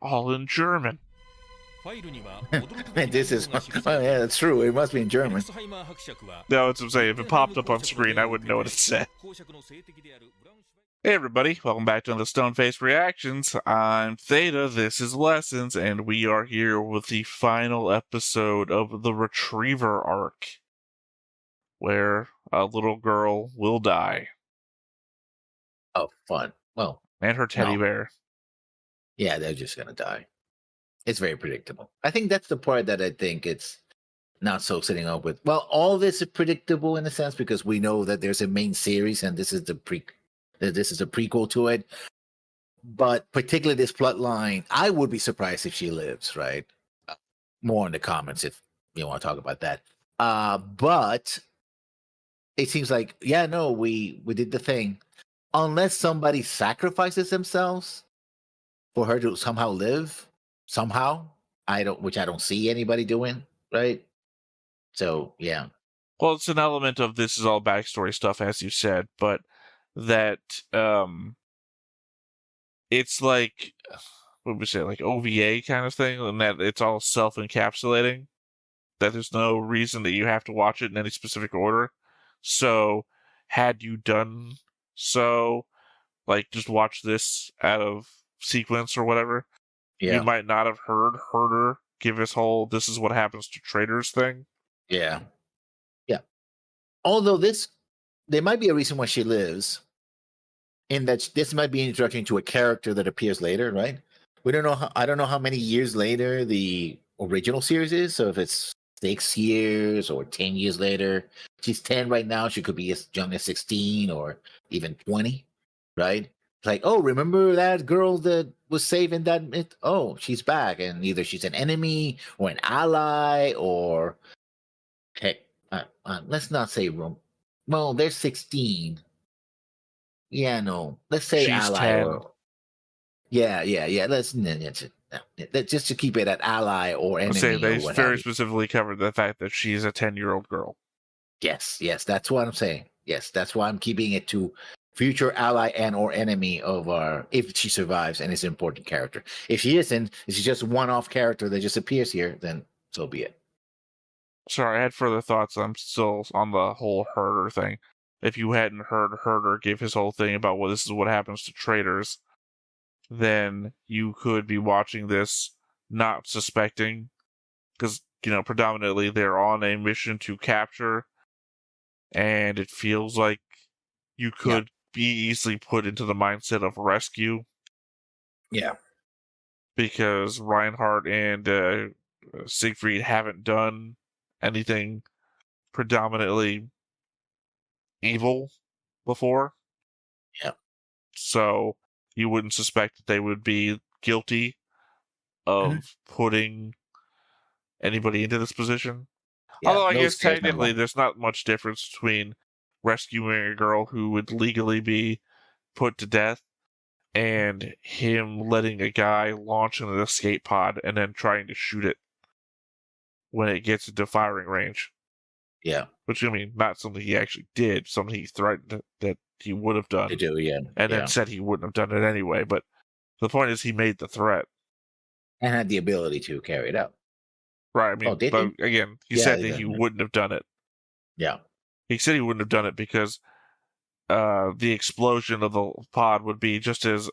all in German. And this is, oh yeah, that's true. It must be in German. No, it's what I'm saying. If it popped up on screen, I wouldn't know what it said. Hey everybody, welcome back to the Stone Face Reactions. I'm Theta, this is Lessons, and we are here with the final episode of the Retriever arc, where a little girl will die. Oh, fun. Well, and her teddy bear. Yeah, they're just gonna die. It's very predictable. I think that's the part that I think it's not so sitting up with. Well, all this is predictable in a sense because we know that there's a main series and this is the prequel to it. But particularly this plot line, I would be surprised if she lives, right? More in the comments if you want to talk about that. But it seems like, yeah, no, we did the thing. Unless somebody sacrifices themselves for her to somehow live, somehow, which I don't see anybody doing, right? So yeah. Well, it's an element of this is all backstory stuff, as you said, but that it's like, what would we say, like OVA kind of thing, and that it's all self-encapsulating. That there's no reason that you have to watch it in any specific order. So, had you done so, like just watch this out of sequence or whatever, you might not have heard Herder give his whole "this is what happens to traitors" thing. Yeah. Although there might be a reason why she lives, in that this might be an introduction to a character that appears later, right? We don't know. I don't know how many years later the original series is. So if it's 6 years or 10 years later, she's 10 right now. She could be as young as 16 or even 20, right? It's like, oh, remember that girl that was saving that? Oh, she's back, and either she's an enemy or an ally, or hey, let's not say room. Well, they're 16. Yeah, no. Let's say she's ally 10. or yeah. Let's just to keep it at ally or enemy. Say they or very specifically covered the fact that she's a 10-year-old girl. Yes, that's what I'm saying. Yes, that's why I'm keeping it to future ally and or enemy of our, if she survives and is an important character. If she isn't, if she's just a one-off character that just appears here, then so be it. Sorry, I had further thoughts. I'm still on the whole Herder thing. If you hadn't heard Herder give his whole thing about this is what happens to traitors, then you could be watching this not suspecting, because, predominantly they're on a mission to capture, and it feels like you could be easily put into the mindset of rescue. Yeah. Because Reinhard and Siegfried haven't done anything predominantly evil before. Yeah. So you wouldn't suspect that they would be guilty of putting anybody into this position. Yeah, although I guess technically there's not much difference between rescuing a girl who would legally be put to death and him letting a guy launch an escape pod and then trying to shoot it when it gets into firing range. Yeah. Which, not something he actually did, something he threatened that he would have done. To do, yeah. And then said he wouldn't have done it anyway. But the point is he made the threat. And had the ability to carry it out. Right, but again, he said that he wouldn't have done it. Yeah. He said he wouldn't have done it because the explosion of the pod would be just as,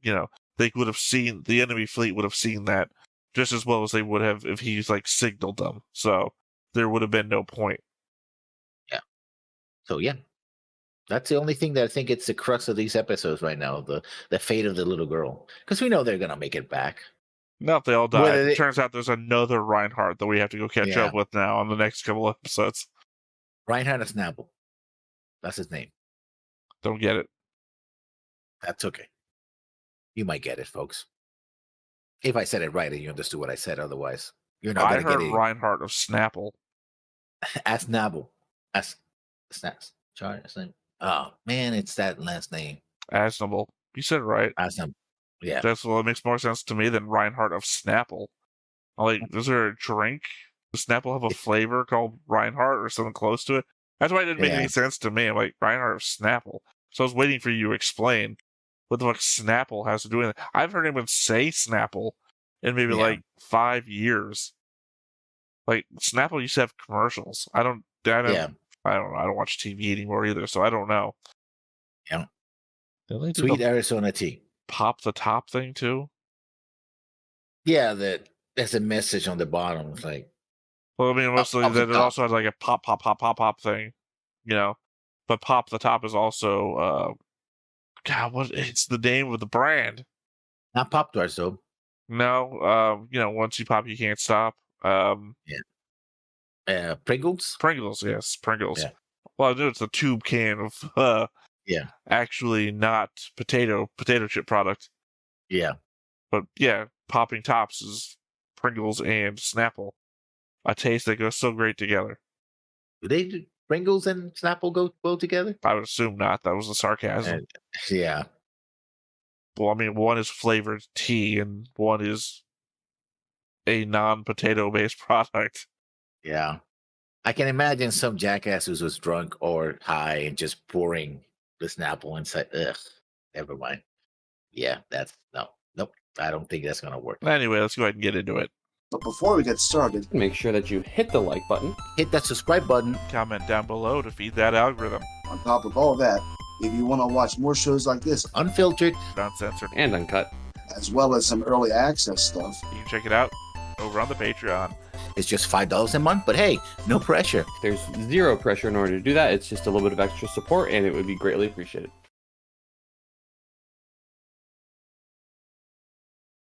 they would have seen, the enemy fleet would have seen that just as well as they would have if he's signaled them. So there would have been no point. Yeah. So yeah. That's the only thing that I think it's the crux of these episodes right now, the fate of the little girl. Because we know they're gonna make it back. No, if they all die. It turns out there's another Reinhard that we have to go catch up with now on the next couple episodes. Reinhard or Snapple. That's his name. Don't get it. That's okay. You might get it, folks. If I said it right and you understood what I said, otherwise you're not going to get it. Reinhard of Snapple. As Snapple. As Snaps. Charles. Oh man, it's that last name. Asnable. You said it right. Asnable. Yeah. That's what makes more sense to me than Reinhard of Snapple. Is there a drink? Does Snapple have a flavor called Reinhard or something close to it? That's why it didn't make any sense to me. I'm like, Reinhard of Snapple. So I was waiting for you to explain. what the fuck Snapple has to do with it. I haven't heard anyone say Snapple in maybe like 5 years. Like Snapple used to have commercials. I don't know. I don't watch TV anymore either, so I don't know. Yeah. Sweet Arizona tea. Pop the top thing too? Yeah, there's a message on the bottom. It's like, well, I mean, mostly that it also has like a pop thing, you know. But pop the top is also God, what? It's the name of the brand. Not Pop Tarts though. No, once you pop, you can't stop. Pringles. Pringles, yes, Pringles. Yeah. Well, I knew it's a tube can of actually not potato chip product. Yeah. But yeah, popping tops is Pringles and Snapple. A taste that goes so great together. Do Pringles and Snapple go well together? I would assume not. That was a sarcasm. Yeah. Well, I mean, one is flavored tea and one is a non-potato based product. Yeah. I can imagine some jackass who was drunk or high and just pouring the Snapple inside. Ugh, never mind. Yeah, nope. I don't think that's going to work. Anyway, let's go ahead and get into it. But before we get started, make sure that you hit the like button, hit that subscribe button, comment down below to feed that algorithm. On top of all that, if you want to watch more shows like this, unfiltered, uncensored, and uncut, as well as some early access stuff, you can check it out over on the Patreon. It's just $5 a month, but hey, no pressure. There's zero pressure in order to do that. It's just a little bit of extra support, and it would be greatly appreciated.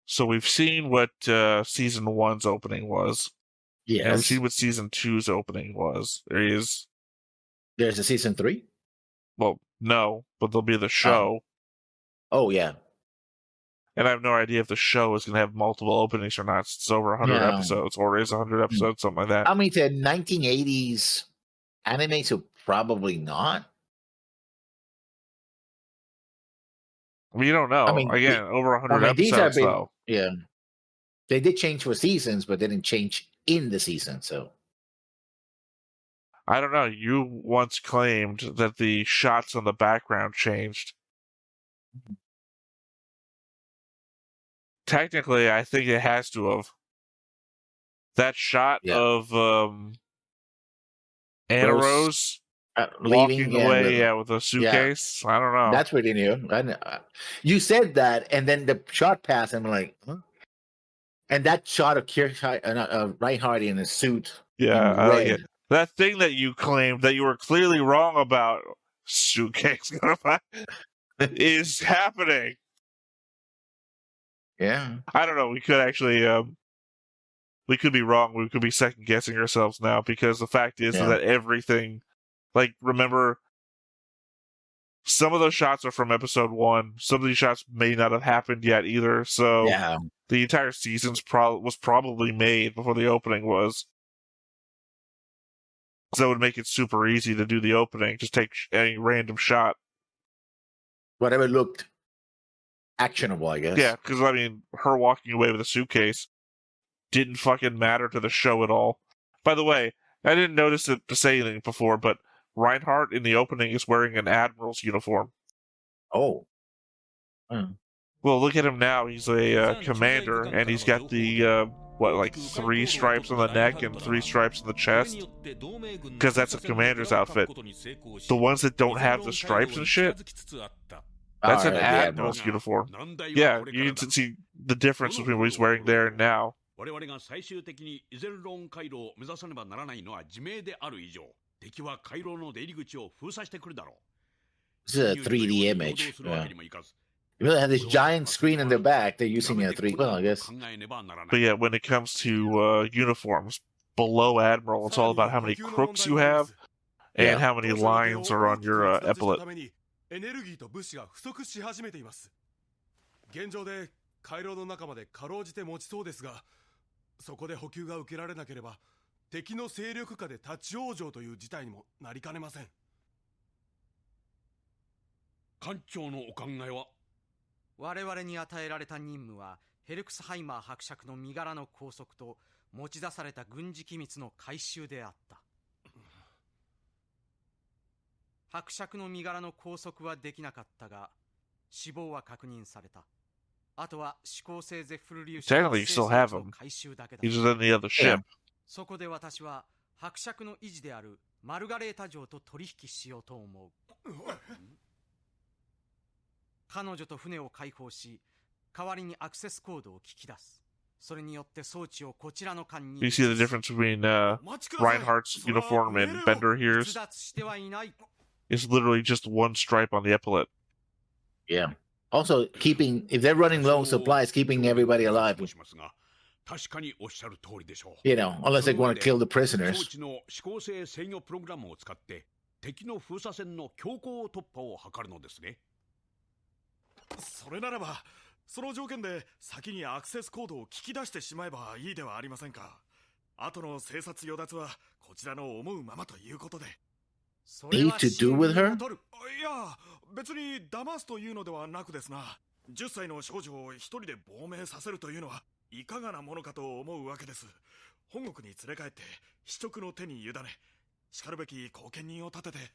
So we've seen what season 1's opening was. Yes. And we've seen what season 2's opening was. There's a season 3? Well, no, but there'll be the show. Oh yeah. And I have no idea if the show is going to have multiple openings or not. It's over 100 episodes, or is 100 episodes, something like that. I mean, the 1980s anime, so probably not. You don't know. I mean, again, over 100 episodes, though. Yeah. They did change for seasons, but they didn't change in the season, so. I don't know. You once claimed that the shots on the background changed. Technically, I think it has to have. That shot of Anna Rose walking away with a suitcase. Yeah. I don't know. That's pretty new. You said that, and then the shot passed, and I'm like, huh? And that shot of Reinhard in a suit. Yeah, I like it. That thing that you claimed that you were clearly wrong about, suitcase, is happening. Yeah. I don't know. We could actually, we could be wrong. We could be second guessing ourselves now, because the fact is that everything, like, remember, some of those shots are from episode 1. Some of these shots may not have happened yet either. So the entire season was probably made before the opening was. So that would make it super easy to do the opening. Just take any random shot. Whatever looked actionable, I guess. Yeah, because, I mean, her walking away with a suitcase didn't fucking matter to the show at all. By the way, I didn't notice it to say anything before, but Reinhardt in the opening is wearing an admiral's uniform. Oh. Well, look at him now. He's a commander, and he's got the, 3 stripes on the neck and 3 stripes on the chest? Because that's a commander's outfit. The ones that don't have the stripes and shit, that's an admiral's uniform. Yeah, you can see the difference between what he's wearing there and now. This is a 3D image. Yeah. You really have this giant screen in the back. They're using a 3D. Well, I guess. But yeah, when it comes to uniforms, below Admiral, it's all about how many crooks you have and how many lines are on your epaulet. 死亡は確認された。あとは指向性ゼッフル粒子 Technically, you still have him. 回収だけだ。 He's in the other ship. そこで私は伯爵の維持であるマルガレータ城と取引しようと思う。彼女と船を解放し、代わりにアクセスコードを聞き出す。それによって装置をこちらの間に。Do you see the difference between Reinhardt's uniform and Bender here's? It's literally just one stripe on the epaulet. Yeah. Also, if they're running low on supplies, keeping everybody alive. You know, unless they want to kill the prisoners. それならば、その条件で先にアクセスコードを聞き出してしまえばいいではありませんか。後の生殺与奪はこちらの思うままということで。Need to do with her? いや、別に騙すというのではなくですな。10歳の少女を一人で亡命させるというのはいかがなものかと思うわけです。本国に連れ帰って司直の手に委ね、叱るべき後見人を立てて。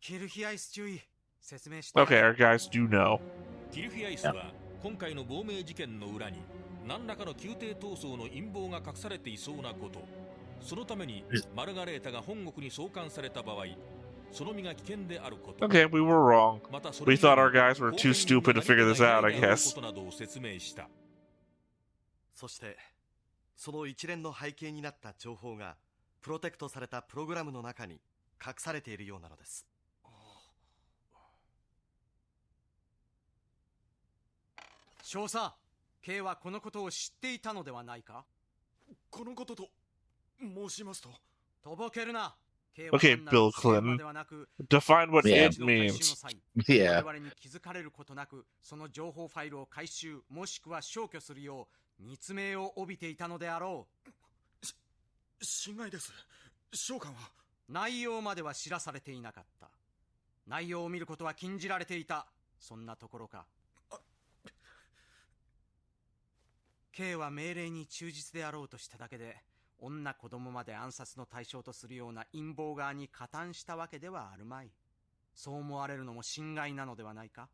キルヒアイス注意。説明して。Okay, our guys do know. キルフィアイスは今回の亡命事件の裏に何らかの宮廷闘争の陰謀が隠されていそうなこと、そのためにマルガレータが本国に送還された場合、その身が危険であること。Okay, we were wrong. We thought our guys were too stupid to figure this out, I guess. そしてその一連の背景になった情報がプロテクトされたプログラムの中に隠されているようなのです。少佐、K はこのことを知っていたのではないか？このことと申しますと。とぼけるな。Okay, Bill Clinton. Define what it means. Yeah. 我々に気づかれることなく、その情報ファイルを回収もしくは消去するよう密命を帯びていたのであろう。心外です。召喚は内容までは知らされていなかった。内容を見ることは禁じられていた。そんなところか。K は命令に忠実であろうとしただけで、女子供まで暗殺の対象とするような陰謀側に加担したわけではあるまい。そう思われるのも心外なのではないか。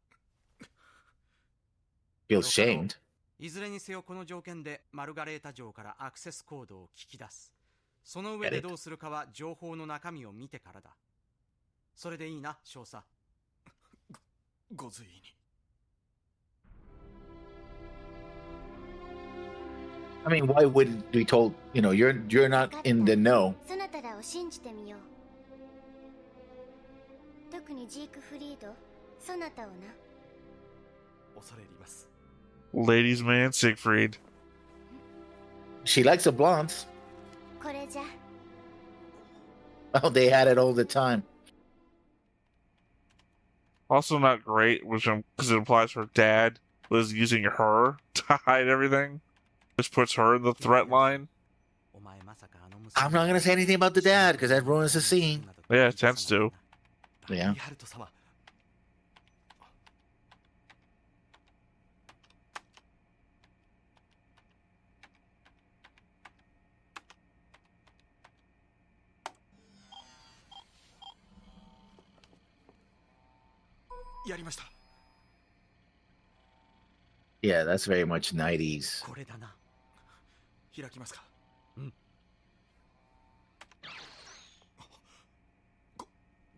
Feel shamed. いずれにせよこの条件でマルガレータ城からアクセスコードを聞き出す。その上でどうするかは情報の中身を見てからだ。それでいいな、少佐。ご随意に。I mean, why wouldn't we told, you know, you're not in the know. そなたらを信じてみよう。特にジークフリード、そなたをな。恐れ入ります。Ladies man Siegfried. She likes the blondes. これじゃ。Oh, they had it all the time. Also not great, which because it implies her dad was using her to hide everything. Which puts her in the threat line. I'm not gonna say anything about the dad because that ruins the scene. Yeah, it tends to. Yeah. Yeah, that's very much 90s. これだな。開きますか。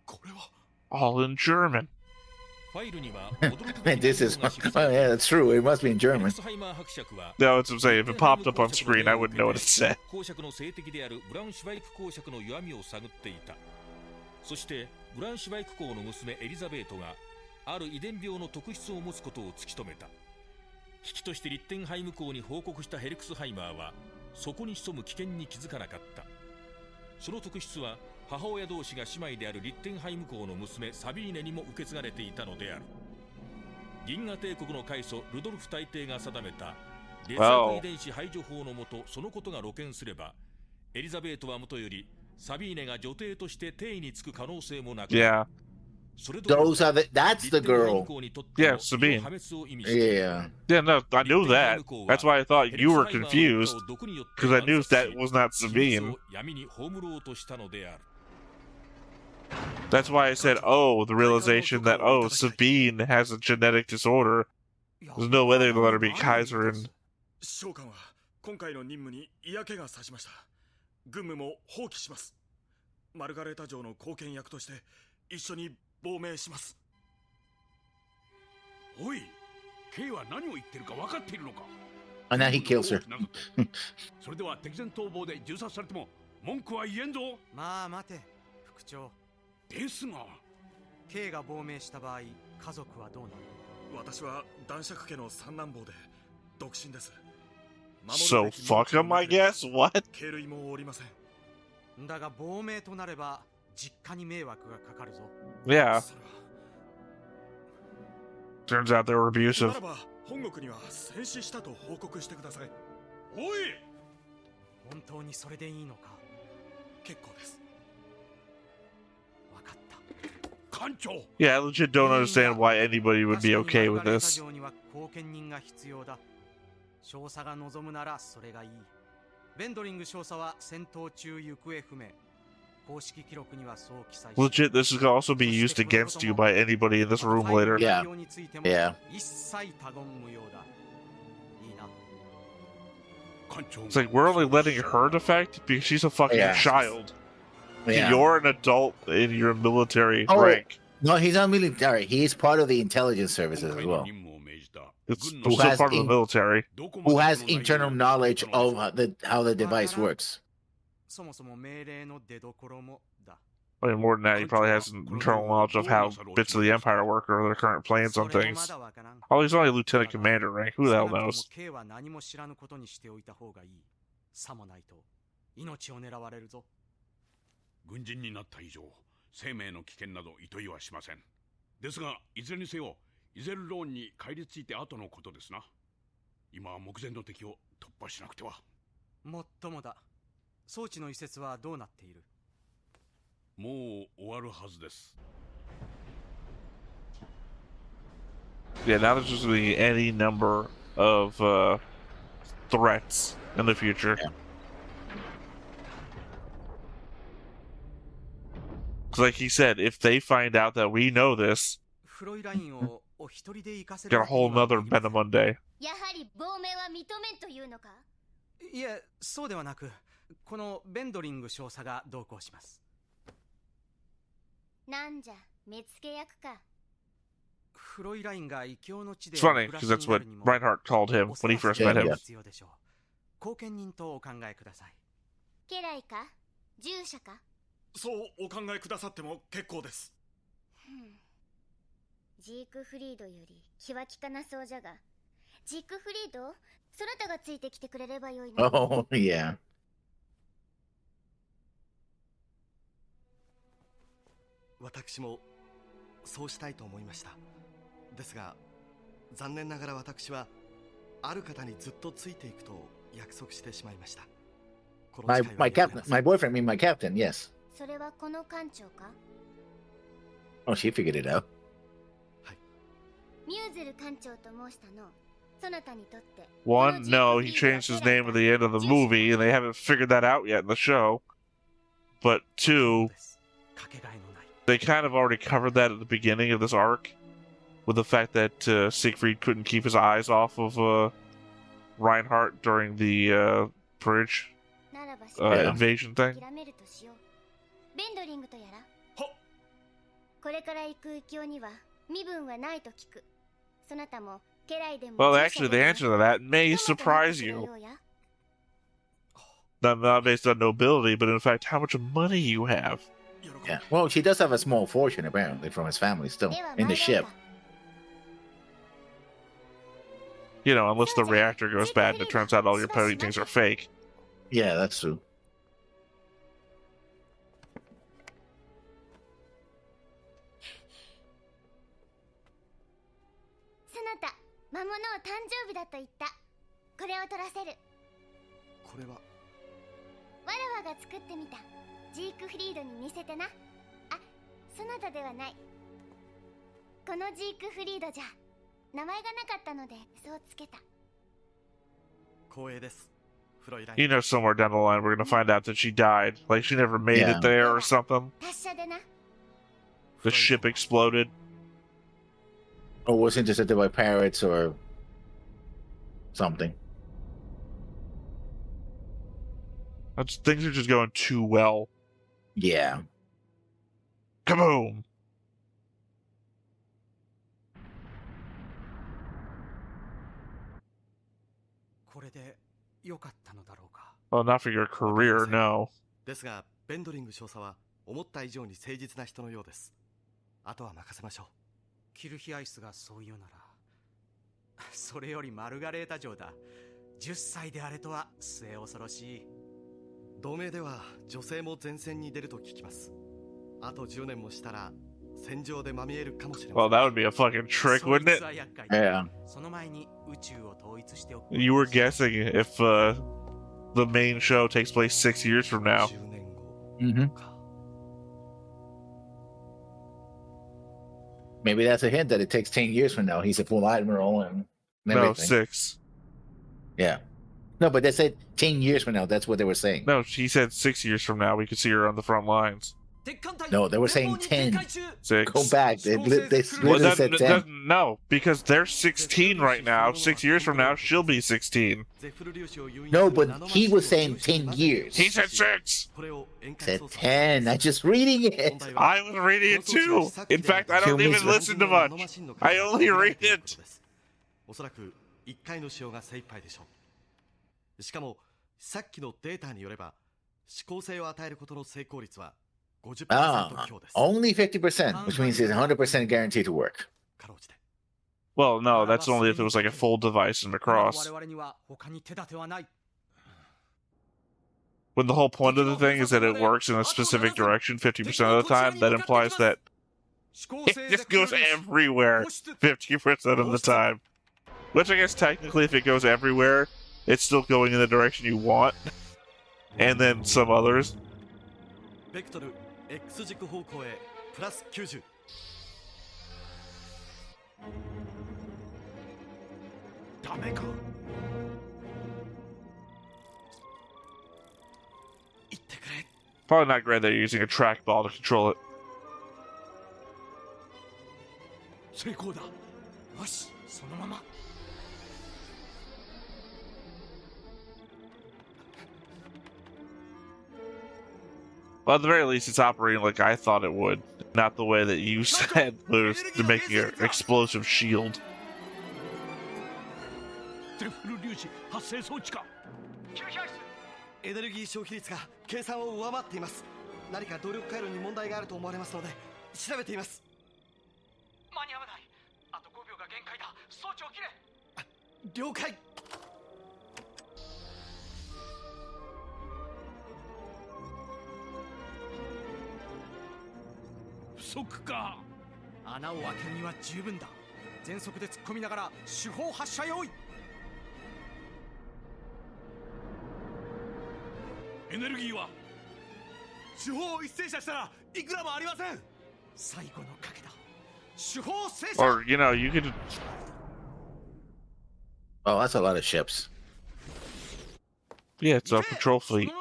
これは All in German. Man, this is oh yeah, that's true. It must be in German. No, it's what I'm saying. If it popped up on screen, I wouldn't know what it said. そしてブランシュバイク公の娘エリザベートがある遺伝病の特質を持つことを突き止めた。危機としてリッテンハイム公に報告したヘリクスハイマーはそこに潜む危険に気づかなかった。その特質は母親同士が姉妹であるリッテンハイム公の娘サビーネにも受け継がれていたのである。銀河帝国の開祖ルドルフ大帝が定めた劣悪遺伝子排除法のもと、そのことが露見すればエリザベートはもとよりサビーネが女帝として帝位につく可能性もなく。Yeah. That's the girl. Yeah, Sabine. Yeah. Yeah, no, I knew that. That's why I thought you were confused. Because I knew that was not Sabine. That's why I said, oh, the realization that, oh, Sabine has a genetic disorder. There's no way they're going to let her be Kaiser and... 召喚は今回の任務に嫌気がさしました。軍務も放棄します。マルガレータ城の後見役として一緒に亡命します。おい、K は何を言ってるか分かっているのか。 And now he kills her. それでは敵前逃亡で銃殺されても文句は言えんぞ。まあ待て、副長。ですが K が亡命した場合、家族はどうなる？私は男爵家の三男坊で独身です。 So fuck him, I guess? What? 系類もおりません。だが亡命となれば実家に迷惑がかかるぞ。 Yeah. Turns out they were abusive. ならば本国には戦死したと報告してください。おい、本当にそれでいいのか？結構です。 分かった。 艦長。 Yeah, I legit don't understand why anybody would be okay with this. 後見人が必要だ。少佐が望むならそれがいい。ベンドリング少佐は戦闘中行方不明。公式記録にはそう記載。 Legit, this could also be used against you by anybody in this room later. Yeah. Yeah. 一切他言無用だ。いいな。 It's like we're only letting her defect because she's a fucking Yeah. child. Yeah. You're an adult in your military Oh. rank. No, he's not military. He's part of the intelligence services as well. It's Who still has part of the military. Who has internal knowledge of how the device works. そもそも命令の出所もだ。 I mean, more than that, he probably has an internal knowledge of how bits of the Empire work or their current plans on things. Oh, he's only Lieutenant Commander rank. Who the hell knows? K は何も知らぬことにしておいた方がいい。さもないと命を狙われるぞ。軍人になった以上、生命の危険などいといはしません。ですが、いずれにせよ、イゼルローンに帰り着いて後のことですな。今は目前の敵を突破しなくては。もっともだ。装置の移設はどうなっている？もう終わるはずです。 Yeah, now there's just going to be any number of threats in the future. Yeah. Like he said, if they find out that we know this, got a whole nother Venom Monday. やはり亡命は認めんというのか？いえ、そうではなく、このベンドリング少佐が同行します。なんじゃ、目付け役か。フロイラインが異教の地で It's funny because that's what Reinhardt called him when he first met him. 後見人とお考えください。家来か？従者か？そうお考えくださっても結構です。ジークフリードより気は利かなそうじゃが、ジークフリード、そなたがついてきてくれればよいの。Oh, yeah. 私もそうしたいと思いました。ですが、残念ながら私はある方にずっとついていくと約束してしまいました。My captain, my boyfriend, my captain, yes. それはこの艦長か？ Oh, she figured it out. ミューゼル艦長と申したの。そなたにとって。 One, no, he changed his name at the end of the movie, and they haven't figured that out yet in the show. But two, they kind of already covered that at the beginning of this arc, with the fact that Siegfried couldn't keep his eyes off of Reinhardt during the bridge invasion thing. ベンドリングとやら。これから行く異教には身分はないと聞く。そなたも家来でも。Well, actually, the answer to that may surprise you. Not based on nobility, but in fact, how much money you have. Yeah. Well, she does have a small fortune, apparently, from his family still, in the ship. You know, unless the reactor goes bad and it turns out all your paintings are fake. Yeah, that's true. そなた、魔物を誕生日だと言った。これを取らせる。これはわらわが作ってみた。ジークフリードに見せてな。あ、そなたではない。このジークフリードじゃ。名前がなかったのでそうつけた。光栄です。フロイライン。 You know, somewhere down the line, we're gonna find out that she died. Like she never made it there or something. 達者でな。the ship exploded. Or was intercepted by pirates or something. Things are just going too well. Yeah. Kaboom! Well, not for your career, no. ですが、ベンドリング少佐は思った以上に誠実な人のようです。あとは任せましょう。キルヒアイスがそう言うなら、それよりマルガレータ城だ。10歳であれとは末恐ろしい。同盟では女性も前線に出ると聞きます。あと10年もしたら戦場でまみえるかもしれません。Well, that would be a fucking trick, wouldn't it? Yeah. その前に宇宙を統一しておく。You were guessing if the main show takes place 6 years from now. 10年後。Mm-hmm. Maybe that's a hint that it takes 10 years from now. He's a full admiral and everything. No, 6. Yeah. No, but they said 10 years from now. That's what they were saying. No, he said 6 years from now we could see her on the front lines. No, they were saying 10. 6. Go back. They literally said 10. No, because they're 16 right now. 6 years from now, she'll be 16. No, but he was saying 10 years. He said 6. Said 10. I'm just reading it. I was reading it too. In fact, I don't even listen to much. I only read it. おそらく1回の使用が精一杯でしょう。しかもさっきのデータによれば指向性を与えることの成功率は 50% 強です。 Only 50%, which means it's 100% guaranteed to work. Well, no, that's only if it was like a full device and across. When the whole point of the thing is that it works in a specific direction 50% of the time, that implies that it just goes everywhere 50% of the time. Which I guess technically if it goes everywhere, it's still going in the direction you want. And then some others. Vector X 軸方向へプラス90。ダメか。言ってくれ。 Probably not great that you're using a trackball to control it. 成功だ。よし、そのまま。 Well, at the very least, it's operating like I thought it would, not the way that you said was to make an explosive shield. エネルギー消費率が計算を上回っています。何か動力回路に問題があると思われますので調べています。間に合わない。あと5秒が限界だ。装置を切れ。了解。 そっか。穴を開けるには十分だ。全速で突っ込みながら手法発射用意。エネルギーは手法を一斉射したらいくらもありません。最後の賭けだ。手法制射。 Or, you know, you could... Oh, that's a lot of ships. Yeah, it's a patrol fleet.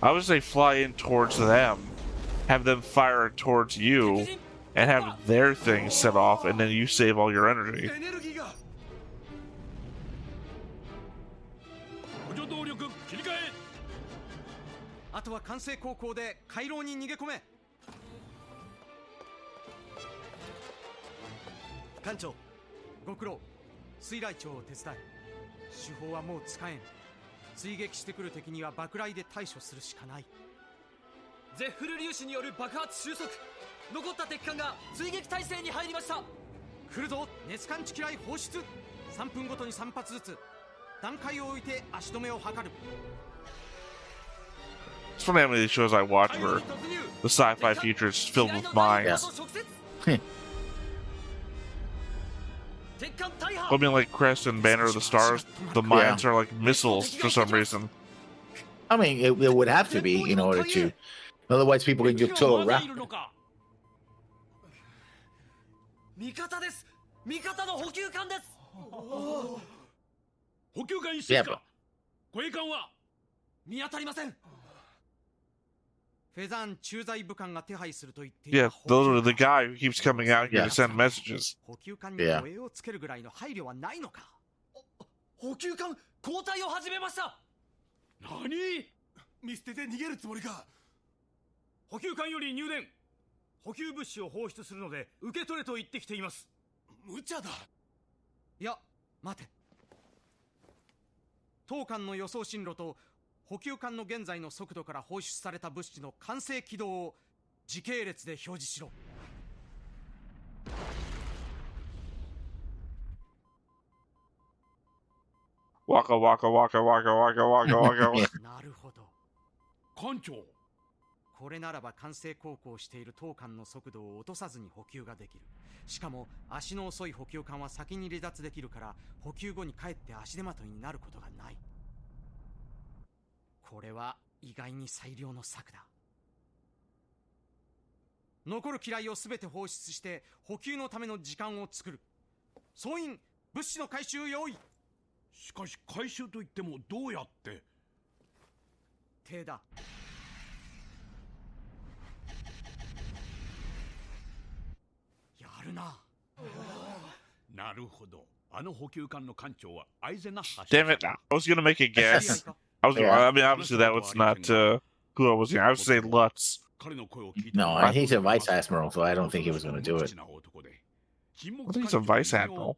I would say fly in towards them. Have them fire towards you, and have their thing set off, and then you save all your energy. あとは管制航行で回廊に逃げ込め。艦長、ご苦労。水雷長を手伝え。手法はもう使えん。追撃してくる敵には爆雷で対処するしかない。 ゼッフル粒子による爆発収束。残った敵艦が追撃態勢に入りました。来るぞ、熱感知機雷放出。3分ごとに3発ずつ。段階を置いて足止めを図る。 It's from how many shows I watch where the sci-fi future is filled with mines. I mean, like Crest and Banner of the Stars, the mines are like missiles for some reason. I mean, it would have to be in order to... Otherwise, people can just go around. 味方です。味方の補給艦です。補給艦一隻か。護衛艦は見当たりません。フ Yeah, literally the guy who keeps coming out here to send messages. 補給艦に護衛をつけるぐらいの配慮はないのか。補給艦交代を始めました。何？見捨てて逃げるつもりか。補給艦より入電。補給物資を放出するので受け取れと言ってきています。無茶だ。いや、待て。当艦の予想進路と補給艦の現在の速度から放出された物資の完成軌道を時系列で表示しろ。Waka waka waka waka waka waka waka. なるほど。艦長。これならば完成航行している当艦の速度を落とさずに補給ができる。しかも足の遅い補給艦は先に離脱できるから補給後に帰って足手まといになることがない。これは意外に最良の策だ。残る機雷をすべて放出して補給のための時間を作る。総員、物資の回収用意。しかし回収といってもどうやって。手だ。やるな。なるほど。あの補給艦の艦長はアイゼナッハ。 Damn it! I was gonna make a guess. I mean, obviously that was not who I was. I was saying Lutz. No, he's a vice admiral, so I don't think he was going to do it. I think he's a vice admiral.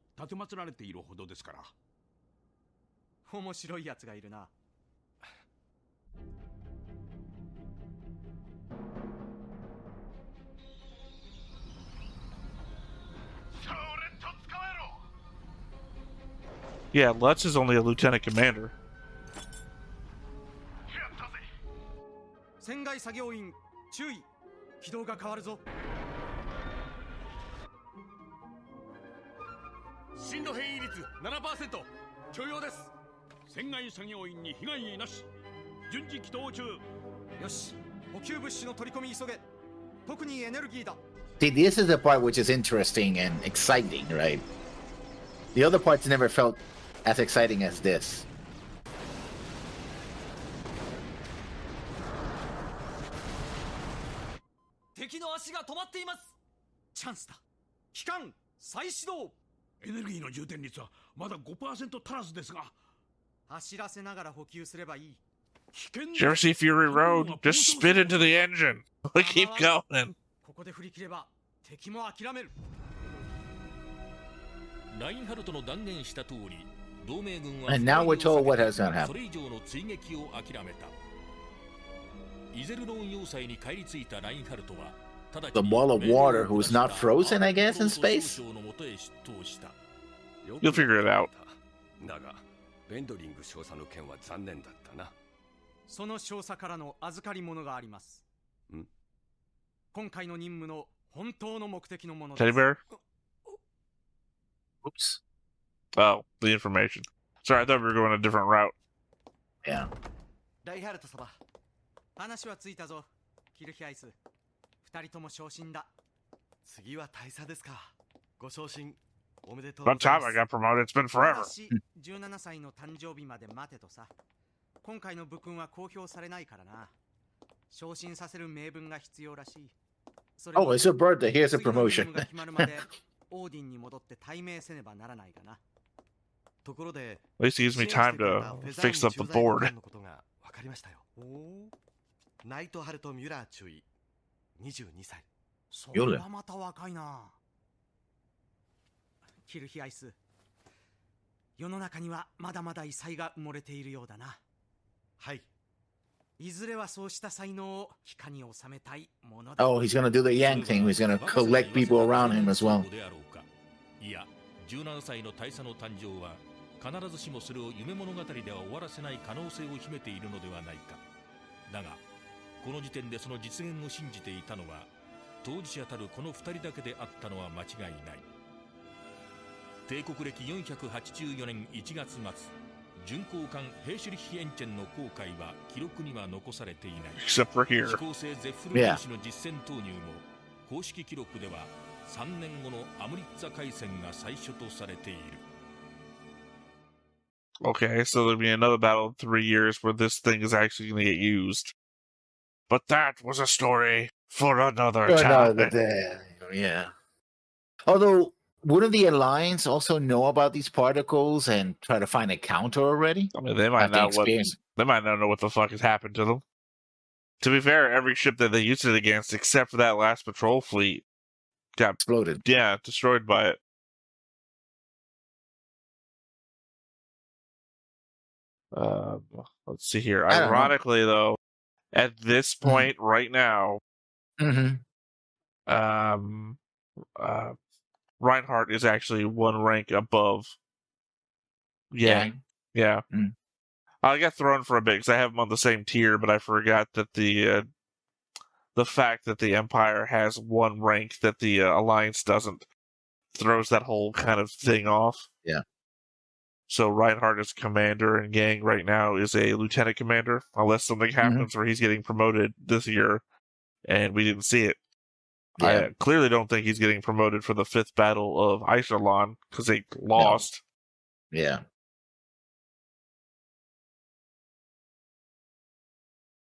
面白いやつがいるな。Yeah, Lutz is only a lieutenant commander. 船外作業員注意、軌道が変わるぞ。進路変異率 7%、 許容です。船外作業員に被害なし。順次起動中。よし、補給物資の取り込み急げ。特にエネルギーだ。 See, this is the part which is interesting and exciting, right? The other parts never felt as exciting as this. 敵の足が止まっています。チャンスだ。機関再始動。エネルギーの充填率はまだ 5% 足らずですが。走らせながら補給すればいい。Did you ever see Fury Road? Just spit into the engine. Keep going. ここで振り切れば敵も諦める。ラインハルトの断言した通り、同盟軍は And now we're told what has gonna そ happen. れ以上の追撃を諦めた。イゼルローン要塞に帰り着いたラインハルトは、 The ball of water who's not frozen, I guess, in space? You'll figure it out. だが、ベンドリング少佐の件は残念だったな。その少佐からの預かり物があります。今回の任務の本当の目的のものです。 Teddy bear? Oops. Oh, the information. Sorry, I thought we were going a different route. Yeah. ライハルト様、話はついたぞ。キルヒアイス。二人とも昇進だ。次は大佐ですか。ご昇進おめでとう About ござい time ま I す。 got promoted. It's been forever. 17歳の誕生日まで待てとさ。今回の部訓は公表されないからな。昇進させる名分が必要らしい。Oh, it's a birthday. Here's a promotion. が決まるまでオーディンに戻って対面せねばならないかな。ところで、 At least it gives me time to fix up the board. のことが分かりましたよ。ナイトハルト・ミュラー中尉、22歳。それはまた若いな。キルヒアイス、世の中にはまだまだ異彩が埋もれているようだな。はい。いずれはそうした才能を機下に収めたいものだ。 Oh, he's gonna do the Yang thing. He's gonna collect people around him as well. いや、17歳の大佐の誕生は必ずしもそれを夢物語では終わらせない可能性を秘めているのではないか。だが、この時点でその実現を信じていたのは当事者たるこの2人だけであったのは間違いない。帝国歴484年1月末、巡航艦ヘーシュリヒエンチェンの航海は記録には残されていない。 Except for here. 飛行艇ゼッフル兵士の実戦投入も公式記録では3年後のアムリッツァ海戦が最初とされている。 Okay, so there'll be another battle in 3 years where this thing is actually going to get used. But that was a story for another Oh, time. no, yeah. Although, wouldn't the Alliance also know about these particles and try to find a counter already? I mean, they might not know what the fuck has happened to them. To be fair, every ship that they used it against, except for that last patrol fleet, got exploded. Yeah, destroyed by it. Let's see here. Ironically, though, at this point right now, Reinhardt is actually one rank above Yang. Yeah. I got thrown for a bit because I have them on the same tier, but I forgot that the fact that the Empire has one rank that the Alliance doesn't throws that whole kind of thing off. Yeah. So Reinhardt is commander, and Yang right now is a lieutenant commander, unless something happens where he's getting promoted this year, and we didn't see it. Yeah. I clearly don't think he's getting promoted for the 5th Battle of Iserlohn, because they lost. No. Yeah.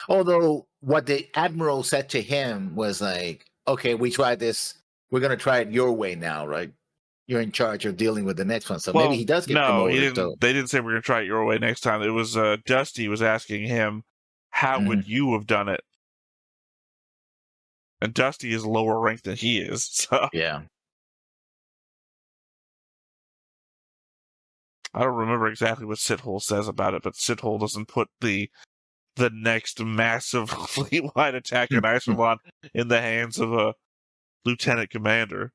Although what the Admiral said to him was like, okay, we tried this. We're going to try it your way now, right? You're in charge of dealing with the next one. So maybe he does get promoted. He didn't. They didn't say we're going to try it your way next time. It was Dusty was asking him, how would you have done it? And Dusty is lower ranked than he is. So. Yeah. I don't remember exactly what Sithole says about it, but Sithole doesn't put the next massive fleet-wide attack at Iserlohn in the hands of a lieutenant commander.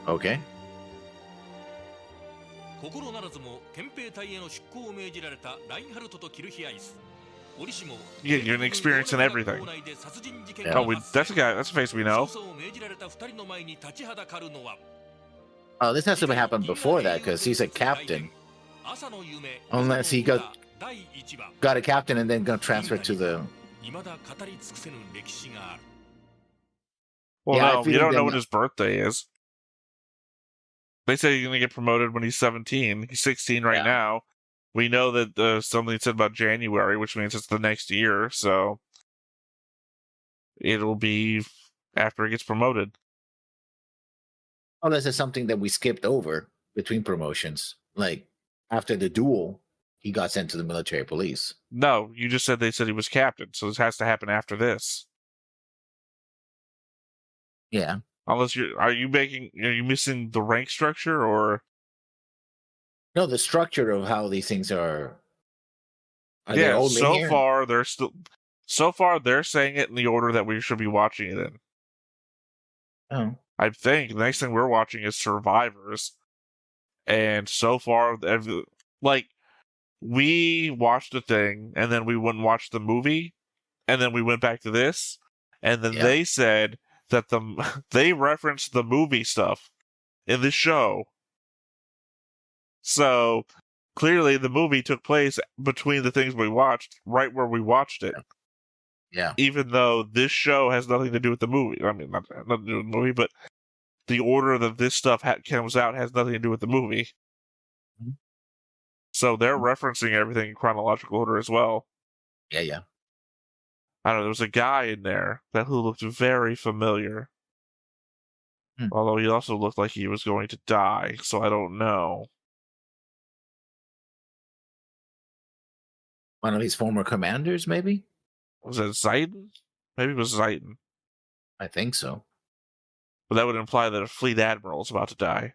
Okay. 心ならずも憲兵隊への出向を命じられたラインハルトとキルヒアイス。Yeah, you're an experience in everything. Oh, that's a guy. That's a face we know. Oh, this has to happen before that because he's a captain. Unless he got a captain and then got transferred to the. Well, yeah, no, you don't know what his birthday is. They say he's going to get promoted when he's 17. He's 16 right now. We know that something said about January, which means it's the next year, so it'll be after he gets promoted. Unless it's something that we skipped over between promotions. Like, after the duel, he got sent to the military police. No, you just said they said he was captain, so this has to happen after this. Yeah. Unless are you missing the rank structure, or? No, the structure of how these things are. Yeah, so far they're saying it in the order that we should be watching it in. Oh. I think the next thing we're watching is Survivors. And so far, we watched the thing, and then we went and watched the movie, and then we went back to this, and then they said that they referenced the movie stuff in the show. So clearly the movie took place between the things we watched, right where we watched it. Yeah. Even though this show has nothing to do with the movie. I mean, nothing to do with the movie, but the order that this stuff comes out has nothing to do with the movie. Mm-hmm. So they're referencing everything in chronological order as well. Yeah. I don't know, there was a guy in there who looked very familiar. Although he also looked like he was going to die, so I don't know. One of his former commanders, maybe? Was it Zaiden? Maybe it was Zaiden. I think so. But that would imply that a fleet admiral is about to die.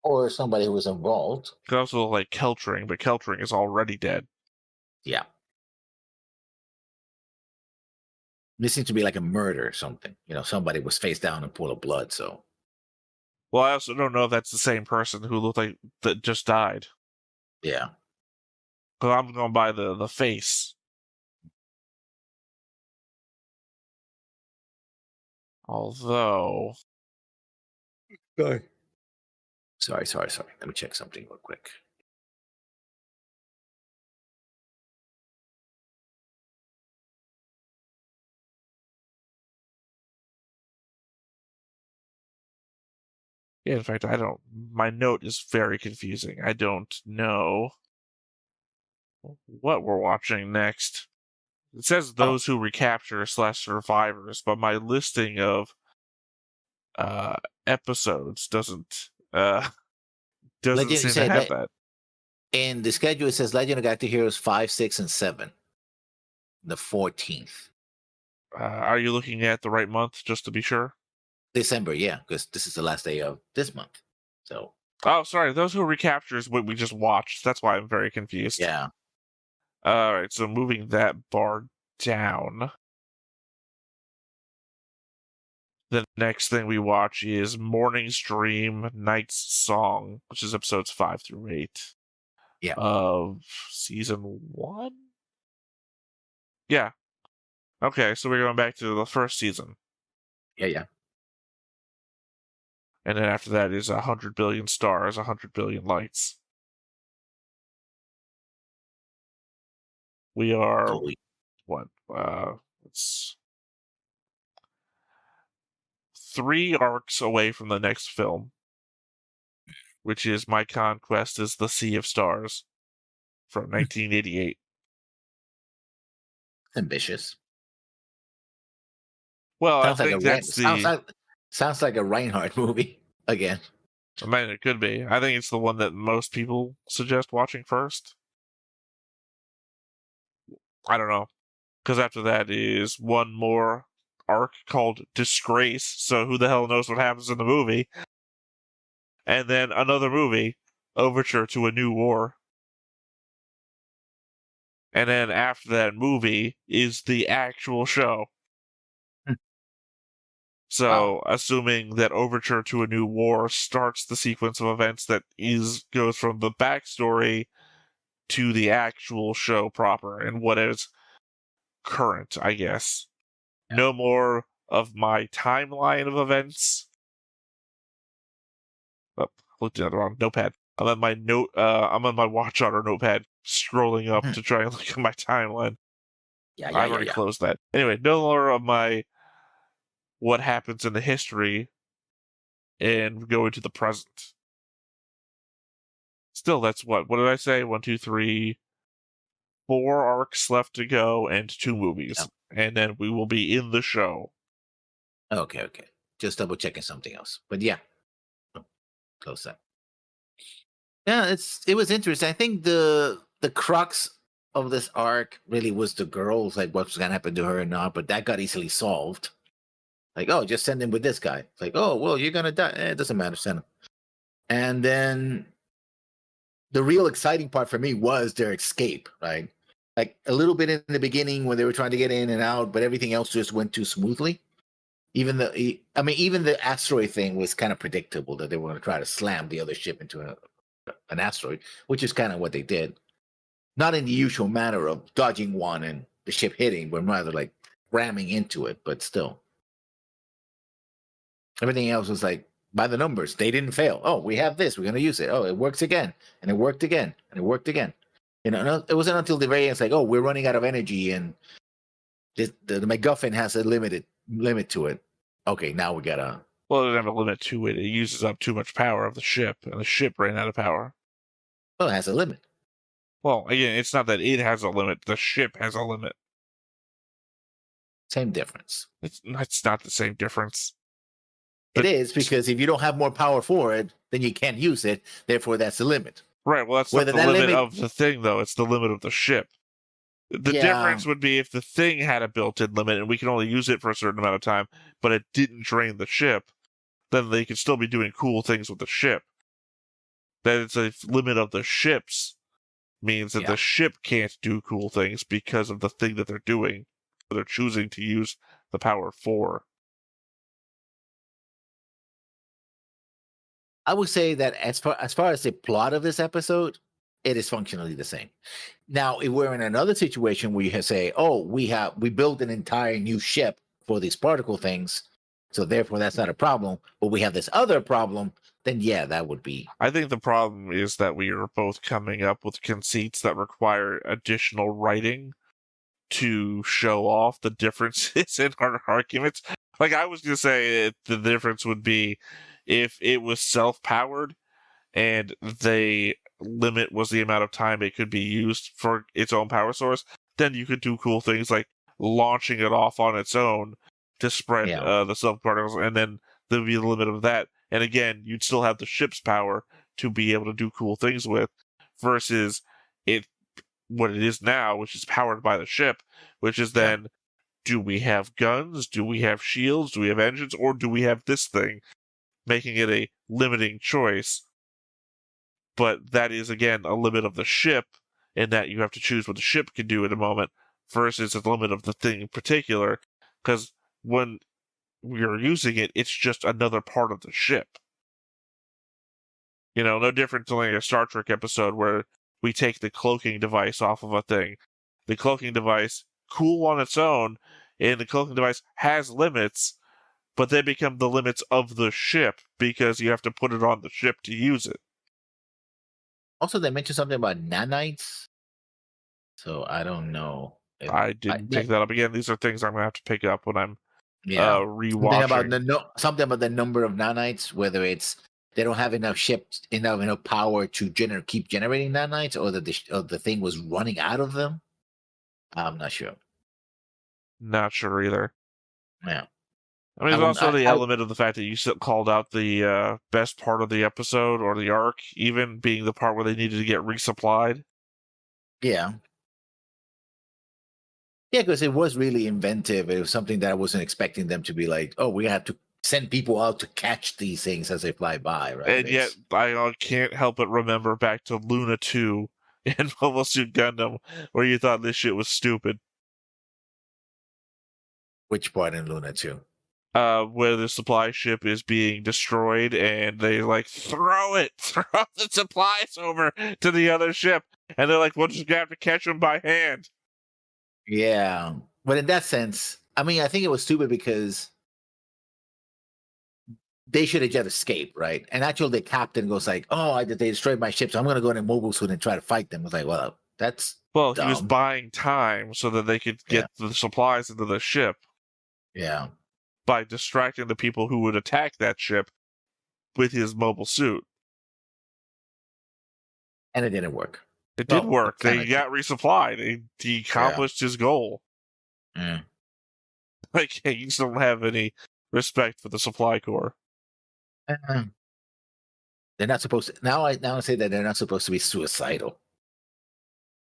Or somebody who was involved. It could also look like Keltring, but Keltring is already dead. Yeah. This seems to be like a murder or something. Somebody was face down in a pool of blood, so. Well, I also don't know if that's the same person who looked like that just died. Yeah. Because I'm going by the face. Although. Sorry. Let me check something real quick. Yeah, in fact, I don't. My note is very confusing. I don't know what we're watching next. It says those who recapture / survivors, but my listing of episodes doesn't seem to have that. In the schedule, it says Legend of Galactic Heroes 5, 6, and 7. The 14th. Are you looking at the right month, just to be sure? December, yeah, because this is the last day of this month. So. Oh, sorry. Those who recapture is what we just watched. That's why I'm very confused. Yeah. All right, so moving that bar down. The next thing we watch is Morning's Dream, Night's Song, which is episodes 5 through 8. Yeah. Of season 1? Yeah. Okay, so we're going back to the first season. Yeah. And then after that is 100 billion stars, 100 billion lights. We are what? It's 3 arcs away from the next film, which is My Conquest is the Sea of Stars from 1988. Ambitious. Well, sounds I like think that's the... Sounds like a Reinhard movie, again. I mean, it could be. I think it's the one that most people suggest watching first. I don't know. Because after that is one more arc called Disgrace, so who the hell knows what happens in the movie? And then another movie, Overture to a New War. And then after that movie is the actual show. So, assuming that Overture to a New War starts the sequence of events that goes from the backstory to the actual show proper and what is current, I guess. Yeah. No more of my timeline of events. Oh, looked at the wrong notepad. I'm on my Watch Otter notepad, scrolling up to try and look at my timeline. Yeah, I've already closed that. Anyway, no more of my what happens in the history and go into the present. Still, that's what did I say? 1, 2, 3, 4 arcs left to go and 2 movies. Oh. And then we will be in the show. Okay. Just double checking something else. But yeah. Close that. Yeah, it was interesting. I think the crux of this arc really was the girls, like what's gonna happen to her or not, but that got easily solved. Like, oh, just send him with this guy. It's like, oh, well, you're gonna die. It doesn't matter, send him. And then the real exciting part for me was their escape, right? Like a little bit in the beginning when they were trying to get in and out, but everything else just went too smoothly. Even the asteroid thing was kind of predictable that they were going to try to slam the other ship into an asteroid, which is kind of what they did. Not in the usual manner of dodging one and the ship hitting, but rather like ramming into it, but still. Everything else was like, by the numbers, they didn't fail. Oh, we have this, we're going to use it. Oh, it works again, and it worked again, and it worked again. You know, it wasn't until the very end, it's like, oh, we're running out of energy, and the MacGuffin has a limit to it. Okay, now we gotta... Well, it doesn't have a limit to it. It uses up too much power of the ship, and the ship ran out of power. Well, it has a limit. Well, again, it's not that it has a limit. The ship has a limit. Same difference. It's not the same difference. It is, because if you don't have more power for it, then you can't use it. Therefore, that's the limit. Right, well, that's not the limit of the thing, though. It's the limit of the ship. The difference would be if the thing had a built-in limit and we can only use it for a certain amount of time, but it didn't drain the ship, then they could still be doing cool things with the ship. That it's a limit of the ships means that the ship can't do cool things because of the thing that they're doing. They're choosing to use the power for. I would say that as far as the plot of this episode, it is functionally the same. Now, if we're in another situation where you say, oh, we built an entire new ship for these particle things, so therefore that's not a problem, but we have this other problem, then yeah, that would be... I think the problem is that we are both coming up with conceits that require additional writing to show off the differences in our arguments. Like, I was going to say the difference would be if it was self-powered and the limit was the amount of time it could be used for its own power source, then you could do cool things like launching it off on its own to spread the subparticles, and then there would be the limit of that. And again, you'd still have the ship's power to be able to do cool things with, versus what it is now, which is powered by the ship, which is then, do we have guns? Do we have shields? Do we have engines? Or do we have this thing? Making it a limiting choice. But that is, again, a limit of the ship, in that you have to choose what the ship can do at a moment, versus the limit of the thing in particular, because when we're using it, it's just another part of the ship. You know, no different to like a Star Trek episode where we take the cloaking device off of a thing. The cloaking device, cool on its own, and the cloaking device has limits, but they become the limits of the ship because you have to put it on the ship to use it. Also, they mentioned something about nanites. So I don't know. I didn't pick that up. Again, these are things I'm going to have to pick up when I'm rewatching. Something about the number of nanites, whether it's they don't have enough enough power to keep generating nanites, or that the thing was running out of them. I'm not sure. Not sure either. Yeah. I mean, there's also the element of the fact that you called out the best part of the episode, or the arc, even being the part where they needed to get resupplied. Yeah. Yeah, because it was really inventive. It was something that I wasn't expecting them to be like, oh, we have to send people out to catch these things as they fly by, right? And yet, I can't help but remember back to Luna 2 and Mobile Suit Gundam, where you thought this shit was stupid. Which part in Luna 2? Where the supply ship is being destroyed, and they throw the supplies over to the other ship, and they're like, we'll just have to catch them by hand. Yeah, but in that sense, I mean, I think it was stupid because they should have just escaped, right? And actually, the captain goes like, "Oh, they destroyed my ship, so I'm going to go in a mobile suit and try to fight them." I was like, "Well, that's dumb." He was buying time so that they could get the supplies into the ship. Yeah, by distracting the people who would attack that ship with his mobile suit, and it didn't work. It did work. They got resupplied. He accomplished his goal. Yeah. You just don't have any respect for the supply corps. They're not supposed to. Now I say that they're not supposed to be suicidal.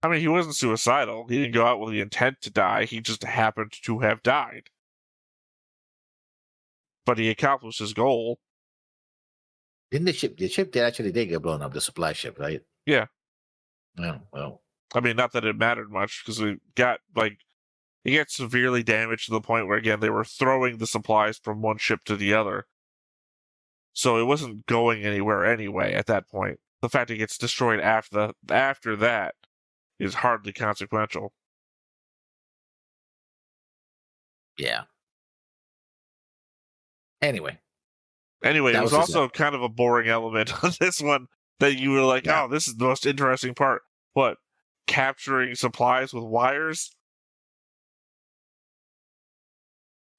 I mean, he wasn't suicidal. He didn't go out with the intent to die. He just happened to have died. But he accomplished his goal. Didn't the ship did get blown up, the supply ship, right? Yeah. Yeah, well. I mean, not that it mattered much, because it got severely damaged to the point where, again, they were throwing the supplies from one ship to the other. So it wasn't going anywhere anyway at that point. The fact it gets destroyed after that is hardly consequential. Yeah. Anyway, it was also kind of a boring element on this one that you were like, oh, this is the most interesting part. What? Capturing supplies with wires?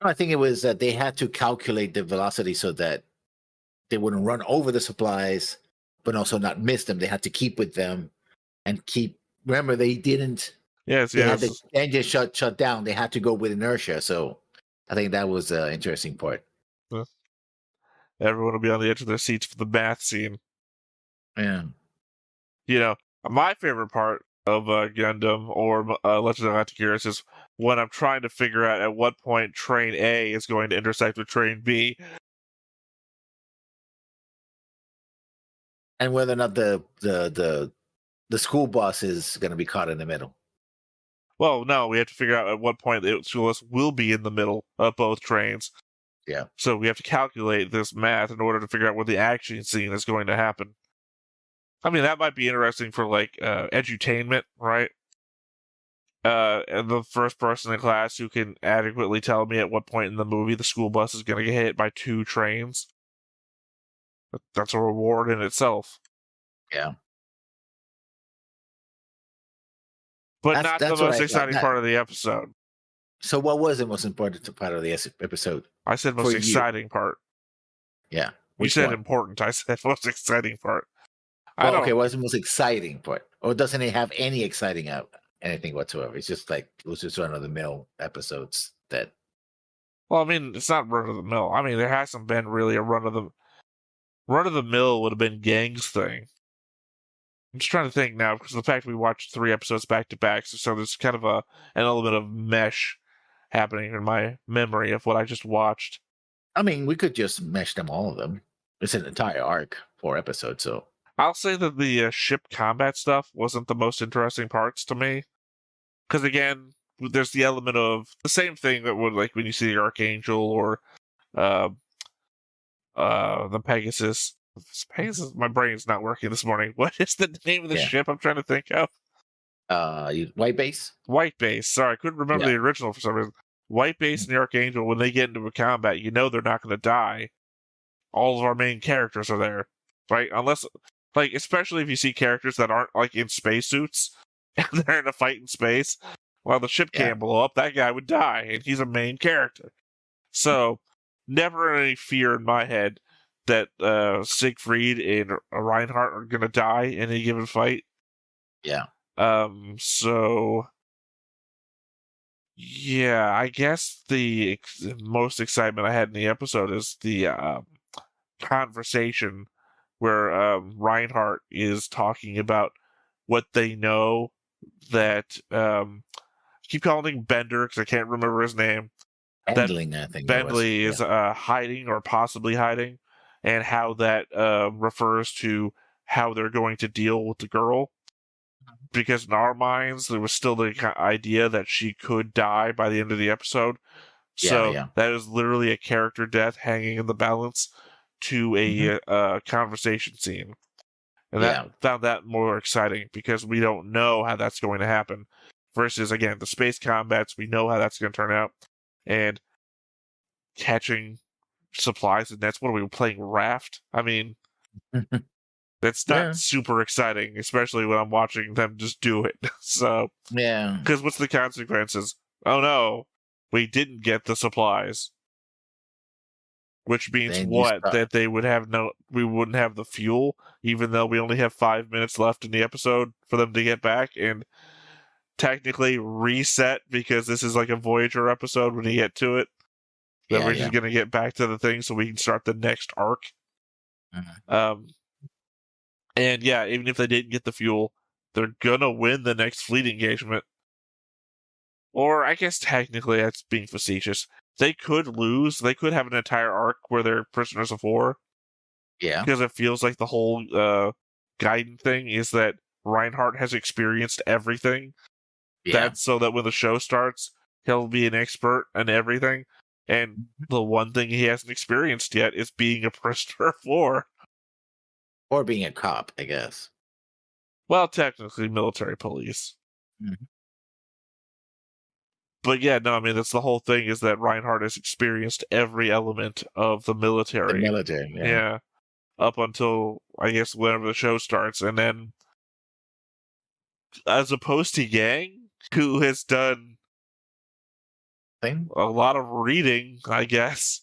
I think it was that they had to calculate the velocity so that they wouldn't run over the supplies, but also not miss them. They had to keep with them and keep. Remember, they didn't. Yes, they had the engine shut down. They had to go with inertia. So I think that was the interesting part. Everyone will be on the edge of their seats for the math scene. Yeah. You know, my favorite part of Gundam or Legend of Galactic Heroes is when I'm trying to figure out at what point train A is going to intersect with train B. And whether or not the school bus is going to be caught in the middle. Well, no, we have to figure out at what point the school bus will be in the middle of both trains. Yeah. So we have to calculate this math in order to figure out where the action scene is going to happen. I mean, that might be interesting for edutainment, right? And the first person in class who can adequately tell me at what point in the movie the school bus is going to get hit by two trains. That's a reward in itself. Yeah. But that's not the most exciting part of the episode. So what was the most important part of the episode? I said most exciting part. Yeah. You said important. I said most exciting part. Well, okay, what's the most exciting part? Or doesn't it have any exciting anything whatsoever? It's just like it was just run of the mill episodes that. Well, I mean, it's not run of the mill. I mean, there hasn't been really a run of the mill would have been Gang's thing. I'm just trying to think now because of the fact we watched 3 episodes back to back, so there's kind of an element of mesh happening in my memory of what I just watched. I mean, we could just mesh them, all of them. It's an entire arc, 4 episodes, so. I'll say that the ship combat stuff wasn't the most interesting parts to me. Because again, there's the element of the same thing that would, like, when you see the Archangel or the Pegasus. Pegasus, my brain's not working this morning. What is the name of the ship I'm trying to think of? White Base? White Base. Sorry, I couldn't remember the original for some reason. White Base and the Archangel, when they get into a combat, you know they're not going to die. All of our main characters are there, right? Unless, like, especially if you see characters that aren't, like, in spacesuits and they're in a fight in space, while the ship can't blow up, that guy would die, and he's a main character. So, never any fear in my head that Siegfried and Reinhardt are going to die in a given fight. Yeah. So, yeah, I guess the most excitement I had in the episode is the conversation where Reinhardt is talking about what they know that I keep calling him Bender because I can't remember his name. Bendling, I think. Bentley is hiding or possibly hiding, and how that refers to how they're going to deal with the girl. Because in our minds, there was still the idea that she could die by the end of the episode. So that is literally a character death hanging in the balance to a conversation scene. And that found that more exciting because we don't know how that's going to happen. Versus, again, the space combats, we know how that's going to turn out. And catching supplies, and that's what we were playing Raft. I mean, that's not super exciting, especially when I'm watching them just do it. So, because what's the consequences? Oh no, we didn't get the supplies. Which means what? That they would have we wouldn't have the fuel, even though we only have 5 minutes left in the episode for them to get back and technically reset because this is like a Voyager episode when you get to it. Then we're just going to get back to the thing so we can start the next arc. And yeah, even if they didn't get the fuel, they're going to win the next fleet engagement. Or I guess technically that's being facetious. They could lose. They could have an entire arc where they're prisoners of war. Yeah. Because it feels like the whole Gaiden thing is that Reinhardt has experienced everything. That's so that when the show starts, he'll be an expert in everything. And the one thing he hasn't experienced yet is being a prisoner of war. Or being a cop, I guess. Well, technically military police. But yeah, no, I mean, that's the whole thing is that Reinhardt has experienced every element of the military. The military, yeah. Up until, I guess, whenever the show starts. And then, as opposed to Yang, who has done a lot of reading, I guess,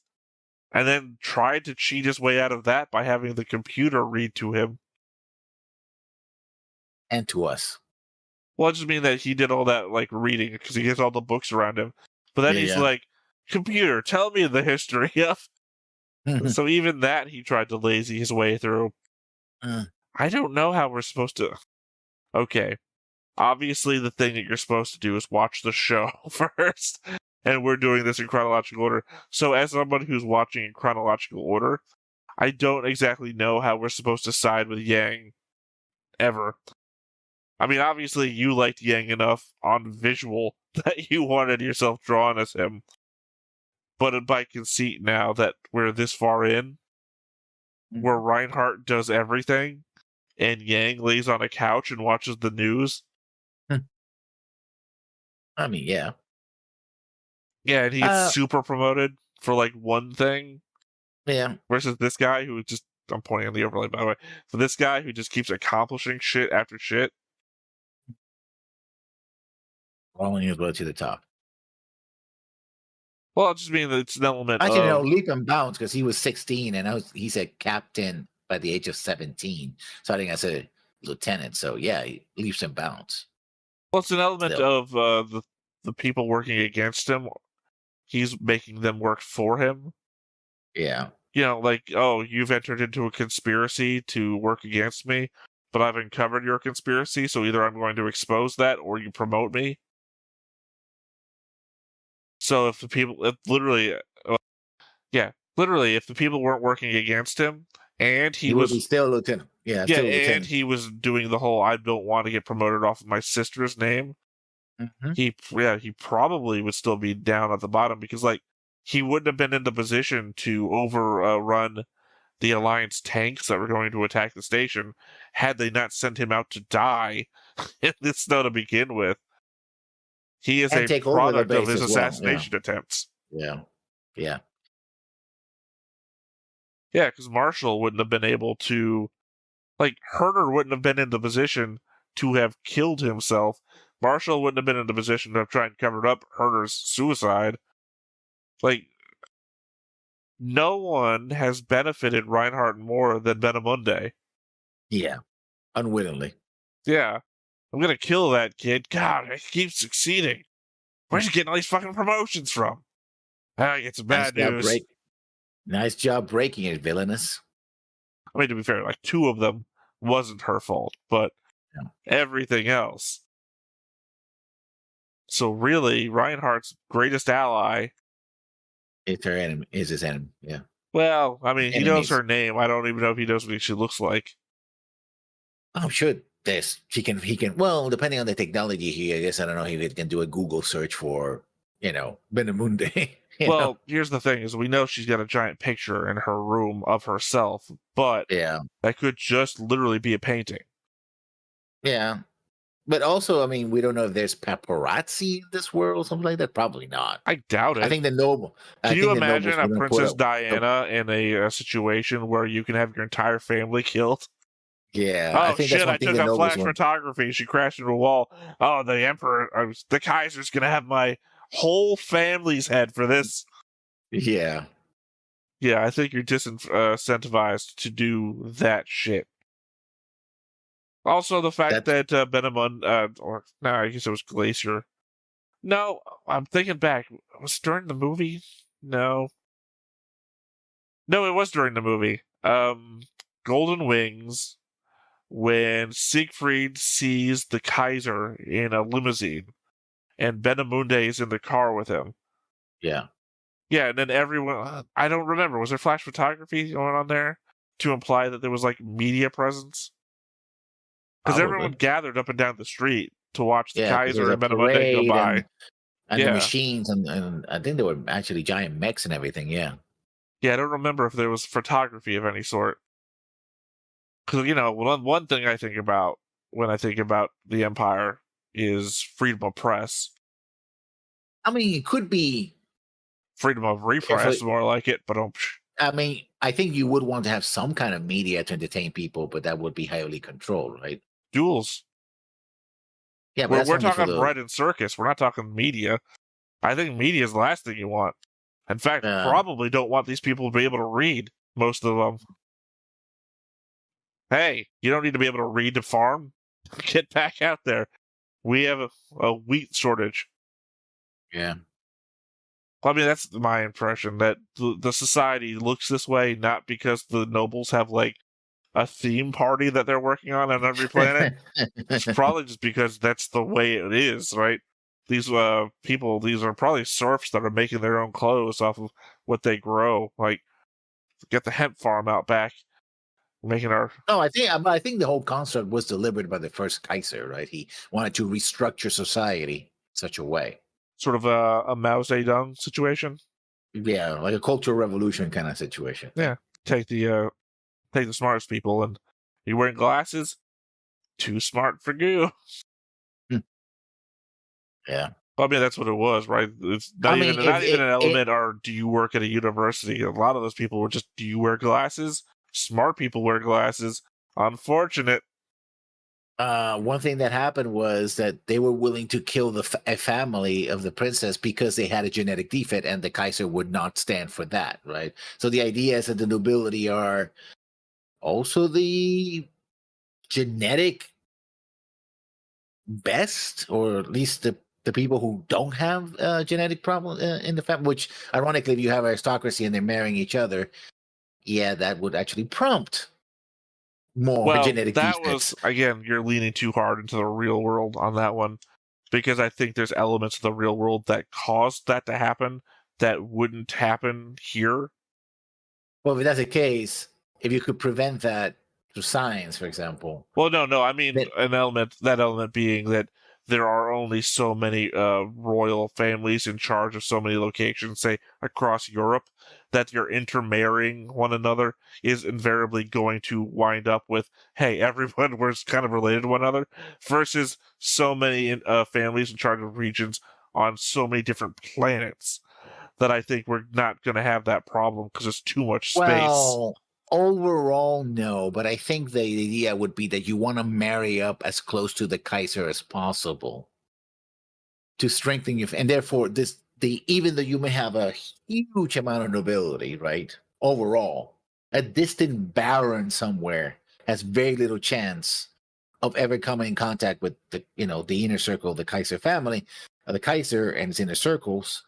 and then tried to cheat his way out of that by having the computer read to him. And to us. Well, I just mean that he did all that, like, reading, because he gets all the books around him. But then he's like, computer, tell me the history of... So even that he tried to lazy his way through. I don't know how we're supposed to... Okay. Obviously, the thing that you're supposed to do is watch the show first. And we're doing this in chronological order. So as somebody who's watching in chronological order, I don't exactly know how we're supposed to side with Yang. Ever. I mean, obviously, you liked Yang enough on visual that you wanted yourself drawn as him. But by conceit now that we're this far in, where Reinhardt does everything, and Yang lays on a couch and watches the news. I mean, yeah. Yeah, and he gets super promoted for, like, one thing. Yeah. Versus this guy who just... I'm pointing on the overlay, by the way. So this guy who just keeps accomplishing shit after shit. Rolling his way to the top. Well, I just mean that it's an element Actually, no, of leap and bounds because he was 16 and he said captain by the age of 17, starting as a lieutenant. So yeah, he leaps and bounds. well, it's an element Still. of the people working against him. He's making them work for him. Yeah. You know, like, oh, you've entered into a conspiracy to work against me, but I've uncovered your conspiracy, so either I'm going to expose that or you promote me. So if the people, literally, if the people weren't working against him, and he would be was still lieutenant. Yeah, yeah, still and lieutenant. he was doing the whole "I don't want to get promoted off of my sister's name." Mhm. He probably would still be down at the bottom because, like, he wouldn't have been in the position to overrun the Alliance tanks that were going to attack the station had they not sent him out to die in the snow to begin with. He is And a take over the product of base his as well. assassination attempts. Yeah. Yeah. Yeah, because Marshall wouldn't have been able to, like, Herder wouldn't have been in the position to have killed himself. Marshall wouldn't have been in the position to have tried and covered up Herder's suicide. Like, no one has benefited Reinhardt more than Benamunde. Yeah. Unwittingly. Yeah. I'm gonna kill that kid. God, he keeps succeeding. Where's he getting all these fucking promotions from? Ah, it's bad news. Nice job breaking it, villainous. I mean, to be fair, like, 2 of them wasn't her fault, but everything else. So really, Reinhardt's greatest ally is her enemy. Is his enemy? Yeah. Well, I mean, he knows her name. I don't even know if he knows what she looks like. I'm sure he can. Well, depending on the technology here, I guess I don't know if he can do a Google search for Benamunde. Well, here's the thing: is we know she's got a giant picture in her room of herself, but that could just literally be a painting. Yeah. But also, I mean, we don't know if there's paparazzi in this world, something like that. Probably not. I doubt it. I think the noble. Can you imagine a Princess Diana in a situation where you can have your entire family killed? Yeah. Oh shit! I took a flash photography. She crashed into a wall. Oh, the Emperor, the Kaiser's gonna have my whole family's head for this. Yeah. Yeah, I think you're disincentivized to do that shit. Also, the fact that I guess it was Glacier. No, I'm thinking back. Was it during the movie? No, it was during the movie. Golden Wings, when Siegfried sees the Kaiser in a limousine, and Benamunde is in the car with him. Yeah. Yeah, and then everyone... I don't remember. Was there flash photography going on there to imply that there was, like, media presence? Because everyone gathered up and down the street to watch the Kaiser and Benamunde go by. And the machines, and I think there were actually giant mechs and everything, yeah. Yeah, I don't remember if there was photography of any sort. Because, one thing I think about when I think about the Empire is freedom of press. I mean, it could be... freedom of repress, more like it, but... I mean, I think you would want to have some kind of media to entertain people, but that would be highly controlled, right? Duels. Yeah, but we're talking bread and circus. We're not talking media. I think media is the last thing you want. In fact, probably don't want these people to be able to read, most of them. Hey, you don't need to be able to read to farm. Get back out there. We have a wheat shortage. Yeah. I mean, that's my impression, that the society looks this way not because the nobles have, like, a theme party that they're working on every planet. It's probably just because that's the way it is, right? These people, these are probably serfs that are making their own clothes off of what they grow. Like, get the hemp farm out back, making our... No, I think the whole concept was delivered by the first Kaiser, right? He wanted to restructure society in such a way. Sort of a Mao Zedong situation? Yeah, like a cultural revolution kind of situation. Yeah, take the smartest people, and you wearing glasses? Too smart for you. Yeah. I mean, that's what it was, right? It's not even an element, or do you work at a university? A lot of those people were just, do you wear glasses? Smart people wear glasses. Unfortunate. one thing that happened was that they were willing to kill a family of the princess because they had a genetic defect, and the Kaiser would not stand for that, right? So the idea is that the nobility are also the genetic best, or at least the people who don't have a genetic problem in the family, which ironically, if you have aristocracy and they're marrying each other, yeah, that would actually prompt more genetic defects. Again, you're leaning too hard into the real world on that one, because I think there's elements of the real world that caused that to happen that wouldn't happen here. Well, if that's the case, if you could prevent that through science, for example. Well, no, I mean that element being that there are only so many royal families in charge of so many locations, say across Europe, that you're intermarrying one another is invariably going to wind up with, hey, everyone was kind of related to one another, versus so many families in charge of regions on so many different planets that I think we're not going to have that problem because it's too much space. Well, overall, no, but I think the idea would be that you want to marry up as close to the Kaiser as possible to strengthen your, and therefore even though you may have a huge amount of nobility, right? Overall, a distant baron somewhere has very little chance of ever coming in contact with the inner circle of the Kaiser family, the Kaiser and its inner circles,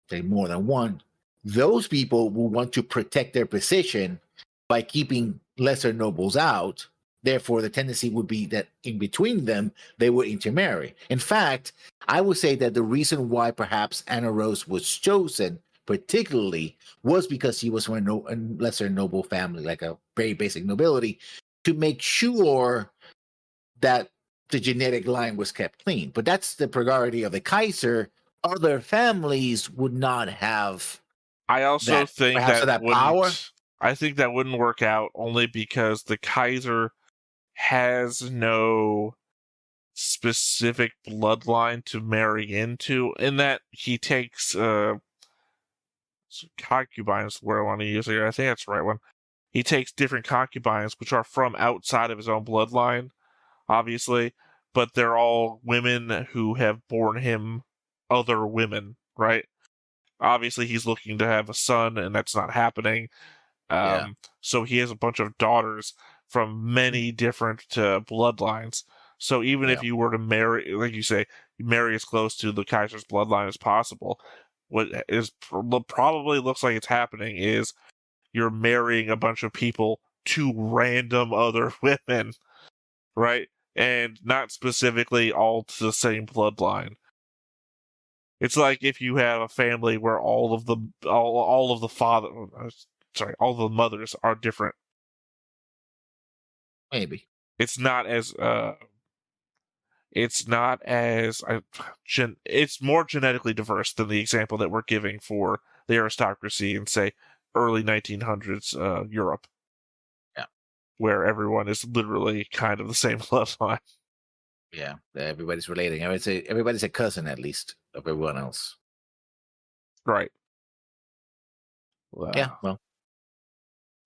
say more than one. Those people will want to protect their position by keeping lesser nobles out. Therefore, the tendency would be that in between them, they would intermarry. In fact, I would say that the reason why perhaps Anna Rose was chosen particularly was because he was from a lesser noble family, like a very basic nobility, to make sure that the genetic line was kept clean. But that's the prerogative of the Kaiser. Other families would not have. I also think that power. I think that wouldn't work out only because the Kaiser has no specific bloodline to marry into, in that he takes concubines, where I want to use it. I think that's the right one. He takes different concubines, which are from outside of his own bloodline, obviously, but they're all women who have borne him other women, right? Obviously, he's looking to have a son, and that's not happening. So he has a bunch of daughters from many different bloodlines. So even if you were to marry, like you say, marry as close to the Kaiser's bloodline as possible, what is probably looks like it's happening is you're marrying a bunch of people to random other women, right? And not specifically all to the same bloodline. It's like if you have a family where all of the mothers are different. Maybe it's not as it's more genetically diverse than the example that we're giving for the aristocracy in, say, early 1900s Europe. Yeah, where everyone is literally kind of the same bloodline. Yeah, everybody's relating. I would say everybody's a cousin, at least, of everyone else. Right. Wow. Yeah, well,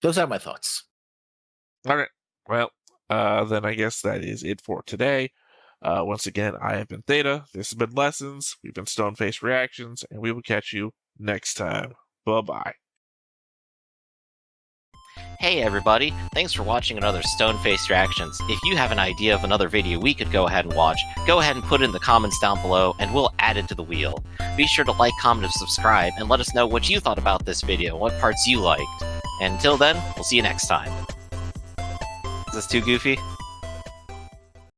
those are my thoughts. All right. Well, then I guess that is it for today. Once again, I have been Theta. This has been Lessons. We've been Stoneface Reactions, and we will catch you next time. Bye-bye. Hey everybody, thanks for watching another Stoneface Reactions. If you have an idea of another video we could go ahead and watch, go ahead and put it in the comments down below and we'll add it to the wheel. Be sure to like, comment, and subscribe, and let us know what you thought about this video and what parts you liked. And until then, we'll see you next time. Is this too goofy?